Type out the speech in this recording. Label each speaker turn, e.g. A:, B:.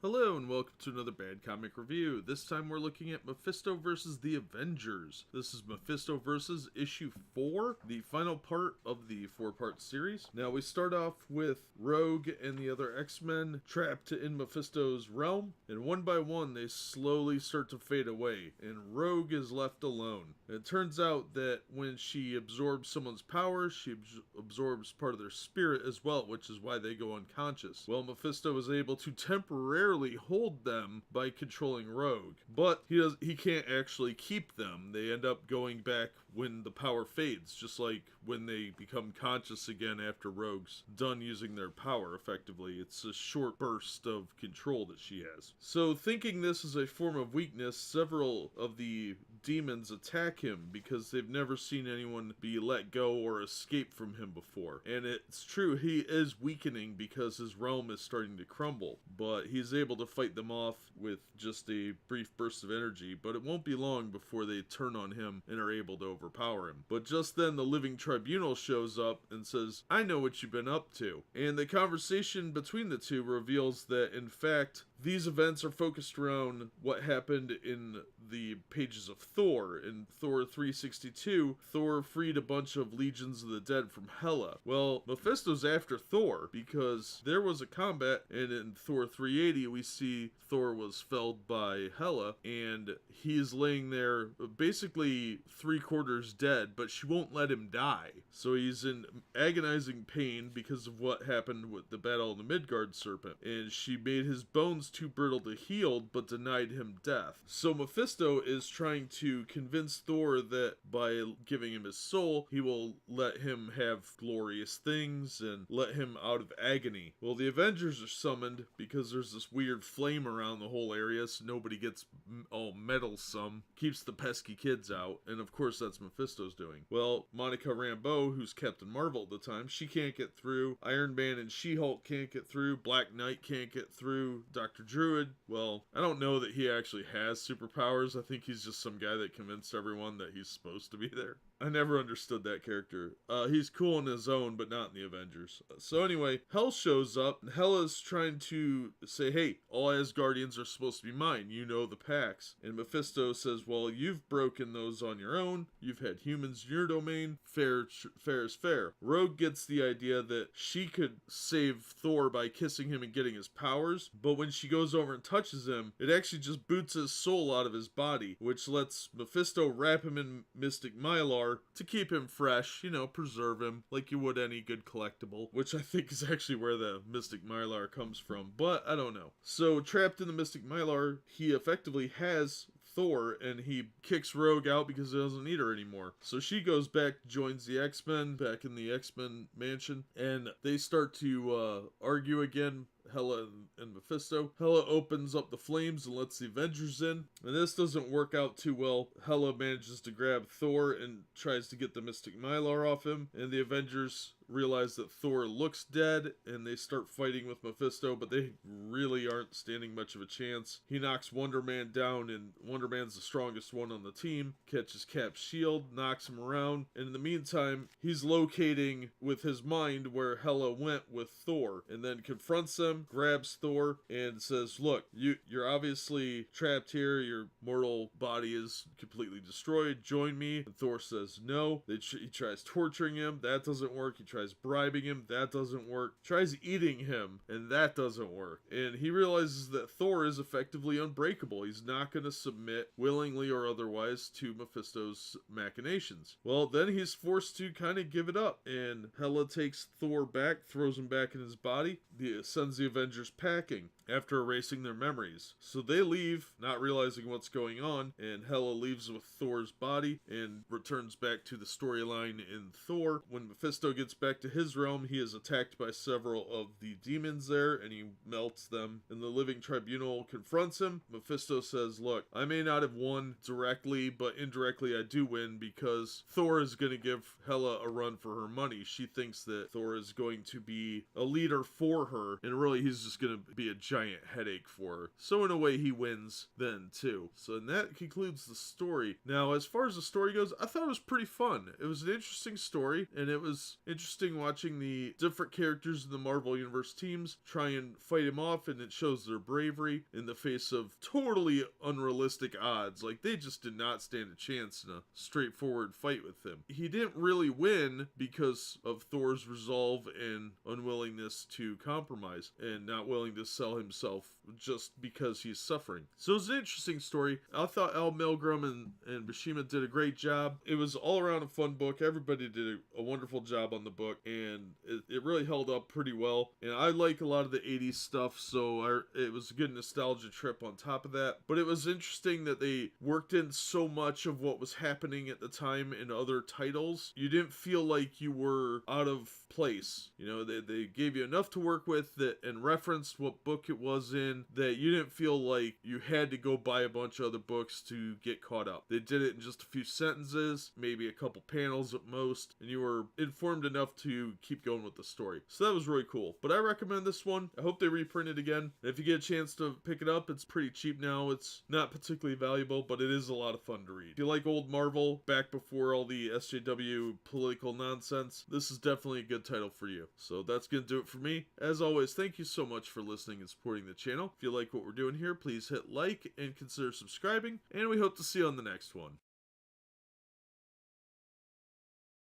A: Hello and welcome to another Bad Comic Review. This time we're looking at Mephisto versus the Avengers. This is Mephisto versus issue 4, the final part of the 4-part series. Now we start off with Rogue and the other X-Men trapped in Mephisto's realm, and one by one they slowly start to fade away, and Rogue is left alone. And it turns out that when she absorbs someone's power, she absorbs part of their spirit as well, which is why they go unconscious. Well, Mephisto is able to temporarily hold them by controlling Rogue, but he can't actually keep them. They end up going back when the power fades, just like when they become conscious again after Rogue's done using their power effectively. It's a short burst of control that she has. So thinking this is a form of weakness, several of the demons attack him because they've never seen anyone be let go or escape from him before. And it's true, he is weakening because his realm is starting to crumble, but he's able to fight them off with just a brief burst of energy, but it won't be long before they turn on him and are able to overpower him. But just then the Living Tribunal shows up and says, "I know what you've been up to." And the conversation between the two reveals that in fact these events are focused around what happened in the pages of Thor. In Thor 362, Thor freed a bunch of legions of the dead from Hela. Well, Mephisto's after Thor because there was a combat, and in Thor 380 we see Thor was felled by Hela, and he's laying there basically 3/4 dead, but she won't let him die. So he's in agonizing pain because of what happened with the battle of the Midgard serpent, and she made his bones too brittle to heal, but denied him death. So Mephisto is trying to convince Thor that by giving him his soul, he will let him have glorious things and let him out of agony. Well, the Avengers are summoned because there's this weird flame around the whole area, so nobody gets all meddlesome, keeps the pesky kids out, and of course that's Mephisto's doing. Well, Monica Rambeau, who's Captain Marvel at the time, she can't get through. Iron Man and She-Hulk can't get through. Black Knight can't get through. Dr. Druid, well, I don't know that he actually has superpowers. I think he's just some guy that convinced everyone that he's supposed to be there. I never understood that character. He's cool in his own, but not in the Avengers. So anyway, Hel shows up, and Hela's trying to say, "Hey, all Asgardians are supposed to be mine. You know the pacts." And Mephisto says, "Well, you've broken those on your own. You've had humans in your domain. Fair is fair." Rogue gets the idea that she could save Thor by kissing him and getting his powers, but when she goes over and touches him, it actually just boots his soul out of his body, which lets Mephisto wrap him in Mystic Mylar to keep him fresh, preserve him like you would any good collectible, which I think is actually where the Mystic Mylar comes from, but I don't know. So trapped in the Mystic Mylar, he effectively has Thor, and he kicks Rogue out because he doesn't need her anymore. So she goes back, joins the X-Men back in the X-Men mansion, and they start to argue again, Hela and Mephisto. Hela opens up the flames and lets the Avengers in, and this doesn't work out too well. Hela manages to grab Thor and tries to get the Mystic Mylar off him, and the Avengers realize that Thor looks dead, and they start fighting with Mephisto, but they really aren't standing much of a chance. He knocks Wonder Man down, and Wonder Man's the strongest one on the team, catches Cap's shield, knocks him around, and in the meantime, he's locating with his mind where Hela went with Thor, and then confronts them, grabs Thor, and says, "Look, you're obviously trapped here, your mortal body is completely destroyed, join me." And Thor says no. He tries torturing him, that doesn't work. He tries bribing him, that doesn't work. Tries eating him, and that doesn't work. And he realizes that Thor is effectively unbreakable. He's not going to submit, willingly or otherwise, to Mephisto's machinations. Well, then he's forced to kind of give it up, and Hela takes Thor back, throws him back in his body, sends the Avengers packing after erasing their memories. So they leave, not realizing what's going on, and Hela leaves with Thor's body and returns back to the storyline in Thor. When Mephisto gets back to his realm, he is attacked by several of the demons there, and he melts them, and the Living Tribunal confronts him. Mephisto says, "Look, I may not have won directly, but indirectly I do win because Thor is going to give Hela a run for her money. She thinks that Thor is going to be a leader for her and really like he's just gonna be a giant headache for her. So in a way, he wins then too. So that concludes the story. Now, as far as the story goes, I thought it was pretty fun. It was an interesting story, and it was interesting watching the different characters in the Marvel Universe teams try and fight him off, and it shows their bravery in the face of totally unrealistic odds. Like, they just did not stand a chance in a straightforward fight with him. He didn't really win because of Thor's resolve and unwillingness to compromise, and not willing to sell himself just because he's suffering. So it's an interesting story. I thought Al Milgram and Bashima did a great job. It was all around a fun book. Everybody did a wonderful job on the book, and it really held up pretty well. And I like a lot of the 80s stuff, so it was a good nostalgia trip on top of that. But it was interesting that they worked in so much of what was happening at the time in other titles. You didn't feel like you were out of place. You know, they gave you enough to work with that and referenced what book it was in, that you didn't feel like you had to go buy a bunch of other books to get caught up. They did it in just a few sentences, maybe a couple panels at most, and you were informed enough to keep going with the story. So that was really cool. But I recommend this one. I hope they reprint it again. And if you get a chance to pick it up, it's pretty cheap now. It's not particularly valuable, but it is a lot of fun to read. If you like old Marvel, back before all the SJW political nonsense, this is definitely a good title for you. So that's going to do it for me. As always, thank you so much for listening and supporting the channel. If you like what we're doing here, please hit like and consider subscribing, and we hope to see you on the next one.